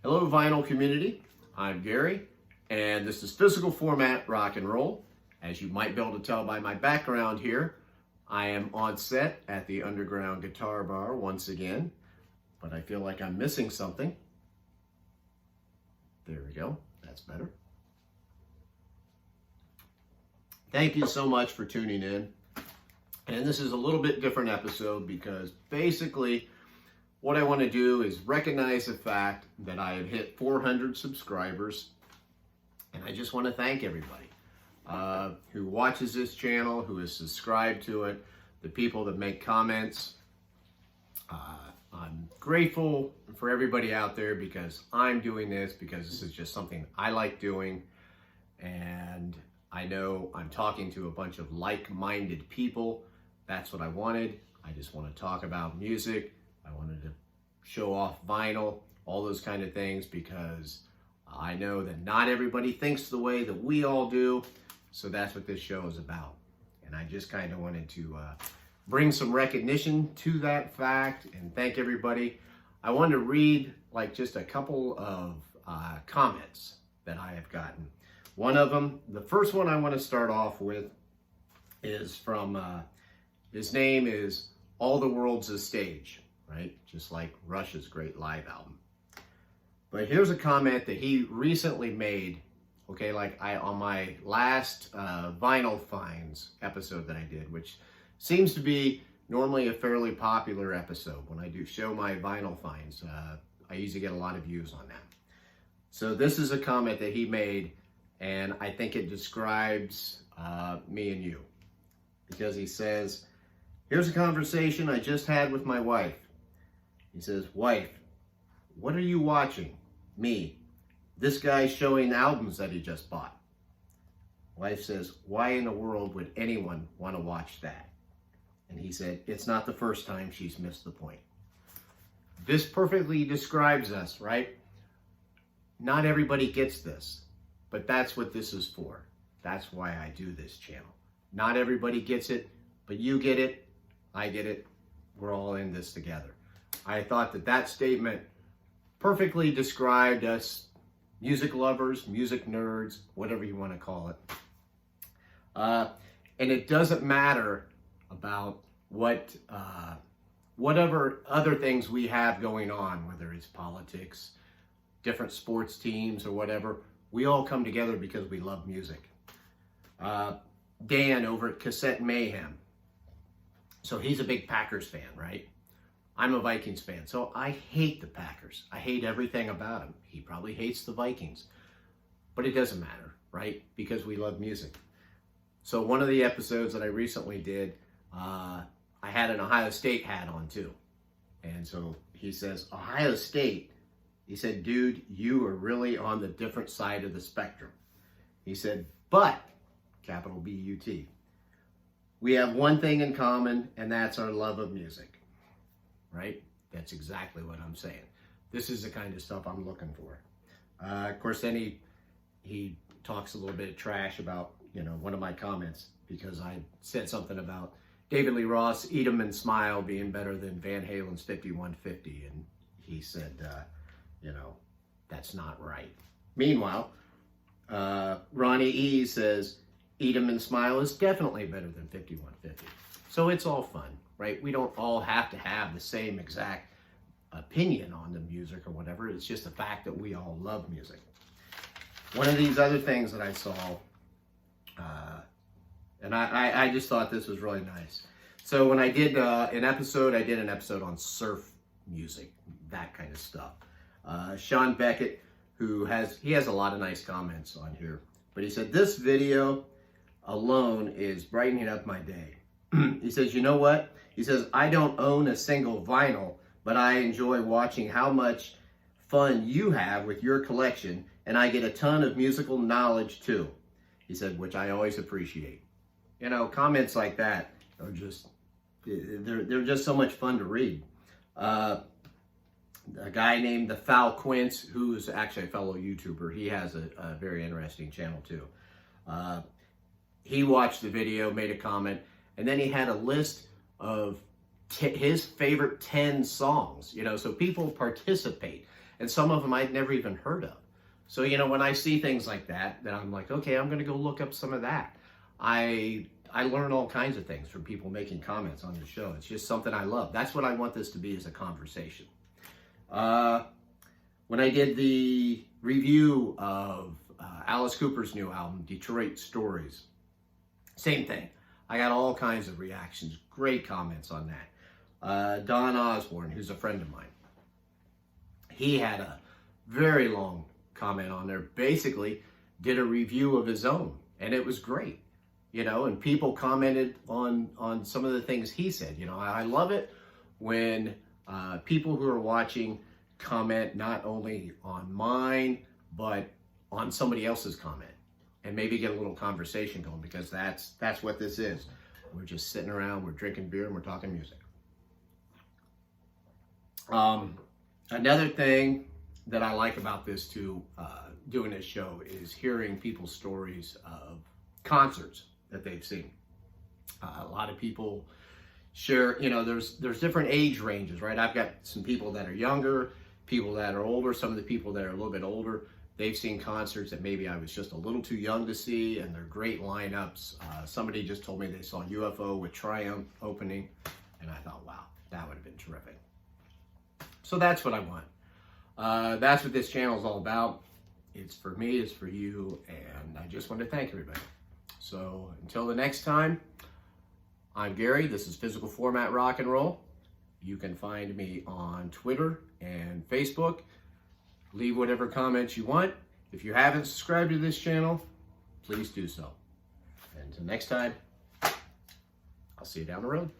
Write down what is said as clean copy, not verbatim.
Hello, vinyl community. I'm Gary, and this is Physical Format Rock and Roll. As you might be able to tell by my background here, I am on set at the Underground Guitar Bar once again, but I feel like I'm missing something. There we go. That's better. Thank you so much for tuning in. And this is a little bit different episode because basically what I want to do is recognize the fact that I have hit 400 subscribers. And I just want to thank everybody who watches this channel, who is subscribed to it, the people that make comments. I'm grateful for everybody out there because I'm doing this because this is just something I like doing. And I know I'm talking to a bunch of like-minded people. That's what I wanted. I just want to talk about music. I wanted to show off vinyl, all those kind of things, because I know that not everybody thinks the way that we all do. So that's what this show is about. And I just kind of wanted to bring some recognition to that fact and thank everybody. I wanted to read like just a couple of comments that I have gotten. One of them, the first one I want to start off with is from, his name is All the World's a Stage, right? Just like Rush's great live album. But here's a comment that he recently made, okay, like on my last Vinyl Finds episode that I did, which seems to be normally a fairly popular episode. When I do show my Vinyl Finds, I usually get a lot of views on that. So this is a comment that he made, and I think it describes me and you. Because he says, here's a conversation I just had with my wife. He says, wife, what are you watching? Me. This guy's showing albums that he just bought. Wife says, why in the world would anyone want to watch that? And he said, it's not the first time she's missed the point. This perfectly describes us, right? Not everybody gets this, but that's what this is for. That's why I do this channel. Not everybody gets it, but you get it, I get it, we're all in this together. I thought that that statement perfectly described us music lovers, music nerds, whatever you want to call it. And it doesn't matter about whatever other things we have going on, whether it's politics, different sports teams or whatever, we all come together because we love music. Dan over at Cassette Mayhem. So he's a big Packers fan, right? I'm a Vikings fan. So I hate the Packers. I hate everything about him. He probably hates the Vikings. But it doesn't matter, right? Because we love music. So one of the episodes that I recently did, I had an Ohio State hat on too. And so he says, Ohio State. He said, dude, you are really on the different side of the spectrum. He said, but, capital B-U-T, we have one thing in common, and that's our love of music, right? That's exactly what I'm saying. This is the kind of stuff I'm looking for. Of course, then he talks a little bit of trash about, one of my comments, because I said something about David Lee Roth, Eat 'Em and Smile being better than Van Halen's 5150, and he said, that's not right. Meanwhile, Ronnie E says, Eat 'Em and Smile is definitely better than 5150. So it's all fun, right? We don't all have to have the same exact opinion on the music or whatever. It's just the fact that we all love music. One of these other things that I saw, and I just thought this was really nice. So when I did an episode on surf music, that kind of stuff. Sean Beckett, he has a lot of nice comments on here, but he said, this video alone is brightening up my day. He says, you know what? He says, I don't own a single vinyl, but I enjoy watching how much fun you have with your collection, and I get a ton of musical knowledge too. He said, which I always appreciate. Comments like that are just, they're just so much fun to read. A guy named The Foul Quince, who's actually a fellow YouTuber, he has a very interesting channel too. He watched the video, made a comment, and then he had a list of his favorite 10 songs, so people participate. and some of them I'd never even heard of. So, you know, when I see things like that, then I'm like, okay, I'm going to go look up some of that. I learn all kinds of things from people making comments on the show. It's just something I love. That's what I want this to be, is a conversation. When I did the review of Alice Cooper's new album, Detroit Stories, same thing. I got all kinds of reactions, great comments on that. Don Osborne, who's a friend of mine, he had a very long comment on there, basically did a review of his own, and it was great, you know, and people commented on some of the things he said. You know, I love it when people who are watching comment not only on mine, but on somebody else's comment, and maybe get a little conversation going, because that's what this is. We're just sitting around, we're drinking beer, and we're talking music. Another thing that I like about this too, doing this show, is hearing people's stories of concerts that they've seen. A lot of people share, you know, there's different age ranges, right? I've got some people that are younger, people that are older, some of the people that are a little bit older. They've seen concerts that maybe I was just a little too young to see, and they're great lineups. Somebody just told me they saw UFO with Triumph opening, and I thought, wow, that would have been terrific. So that's what I want. That's what this channel is all about. It's for me, it's for you, and I just want to thank everybody. So until the next time, I'm Gary. This is Physical Format Rock and Roll. You can find me on Twitter and Facebook. Leave whatever comments you want. If you haven't subscribed to this channel, please do so. And until next time, I'll see you down the road.